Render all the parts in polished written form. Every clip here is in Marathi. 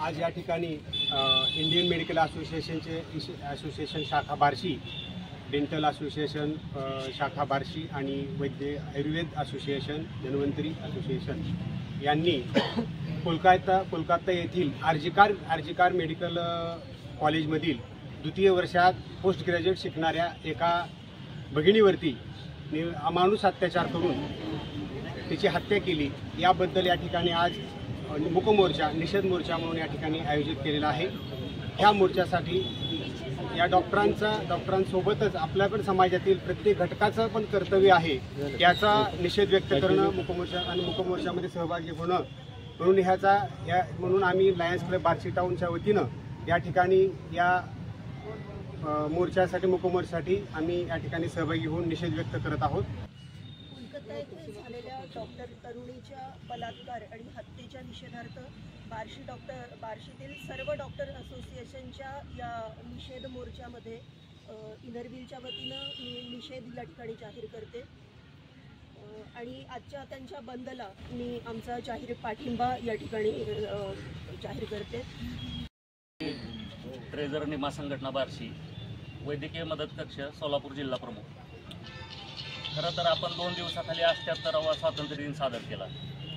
आज या ठिकाणी इंडियन मेडिकल असोसिएशन शाखा बार्शी, डेंटल असोसिएशन शाखा बार्शी आणि वैद्य आयुर्वेद असोसिएशन, धन्वंतरी असोसिएशन यांनी कोलकाता येथील आर्जिकार मेडिकल कॉलेजमधील द्वितीय वर्षात पोस्ट ग्रॅज्युएट शिकणाऱ्या एका भगिनीवरती अमानुष अत्याचार करून तिची हत्या केली। याबद्दल या ठिकाणी आज निषेध मोर्चा म्हणून या ठिकाणी आयोजित केलेला आहे। ह्या मोर्चासाठी या डॉक्टरांसोबतच आपल्याकडे समाजातील प्रत्येक घटकाचं पण कर्तव्य आहे, याचा निषेध व्यक्त करणं, मुकमोर्चामध्ये सहभागी होणं म्हणून आम्ही लायन्स क्लब बार्शी टाउनच्या वतीनं या ठिकाणी या मुकमोर्चासाठी आम्ही या ठिकाणी सहभागी होऊन निषेध व्यक्त करत आहोत। कोलकाता येथे झालेल्या डॉक्टर तरुणीच्या बलात्कार आणि हत्येच्या निषेधार्थ बार्शीतील सर्व डॉक्टर असोसिएशनच्या या निषेध मोर्चामध्ये इनरव्हीलच्या वतीनं मी निषेध या ठिकाणी जाहीर करते आणि आजच्या त्यांच्या बंदला मी आमचा जाहीर पाठिंबा या ठिकाणी जाहीर करते। ट्रेझर निमा संघटना बार्शी, वैद्यकीय मदत कक्ष सोलापूर जिल्हा प्रमुख। खरं तर आपण 2 दिवसाखाली 78वा स्वातंत्र्य दिन साजरा केला।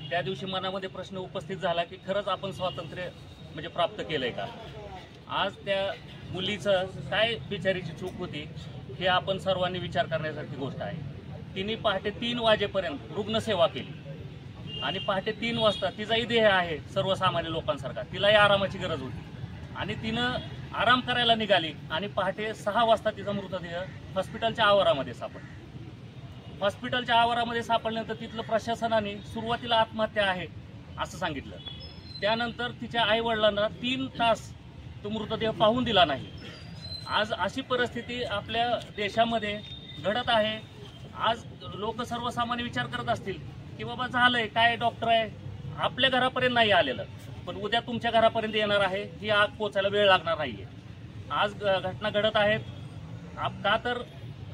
त्या दिवशी मनामध्ये प्रश्न उपस्थित झाला की खरंच आपण स्वातंत्र्य म्हणजे प्राप्त केलंय का। आज त्या मुलीचं काय बिचारीची चूक होती हे आपण सर्वांनी विचार करण्यासारखी गोष्ट आहे। तिने पहाटे 3 वाजेपर्यंत रुग्णसेवा केली आणि पहाटे 3 वाजता तिचाही देह आहे सर्वसामान्य लोकांसारखा, तिलाही आरामाची गरज होती आणि तिनं आराम करायला निघाली आणि पहाटे 6 वाजता तिचा मृतदेह हॉस्पिटलच्या आवारामध्ये सापडला। हॉस्पिटलच्या आवारामध्ये सापडल्यानंतर तिथलं प्रशासनाने सुरुवातीला आत्महत्या आहे असं सांगितलं। त्यानंतर तिच्या आईवडिलांना 3 तास तो मृतदेह पाहून दिला नाही। आज अशी परिस्थिती आपल्या देशामध्ये घडत आहे। आज लोक सर्वसामान्य विचार करत असतील की बाबा झालंय काय, डॉक्टर आहे आपल्या घरापर्यंत नाही आलेलं, पण उद्या तुमच्या घरापर्यंत येणार आहे, ही आग पोचायला वेळ लागणार नाहीये। आज घटना घडत आहेत का तर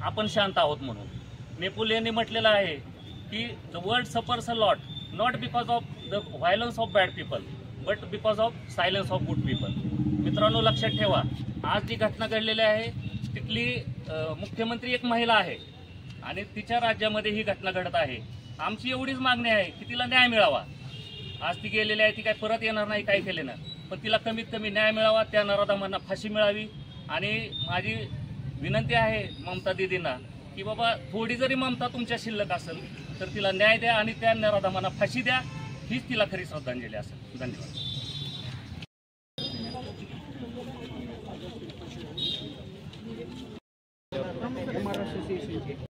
आपण शांत आहोत म्हणून। नेपोलियनने म्हटलेलं आहे की the world suffers a lot not because of the violence of bad people but because of silence of good people. मित्रांनो लक्षात ठेवा, आज जी घटना घडलेली आहे तिथली मुख्यमंत्री एक महिला आहे आणि तिच्या राज्यामध्ये ही घटना घडत आहे। आमची एवढीच मागणी आहे की तिला न्याय मिळावा। आज ती गेलेली आहे, ती काय परत येणार नाही, काय केले ना, पण तिला कमीत कमी न्याय मिळावा, त्या नराधमांना फाशी मिळावी। आणि माझी विनंती आहे ममता दीदींना की बाबा थोडी जरी ममता तुमच्या शिल्लक असेल तर तिला न्याय द्या आणि त्या नराधमांना फाशी द्या, हीच तिला खरी श्रद्धांजली असेल। धन्यवाद।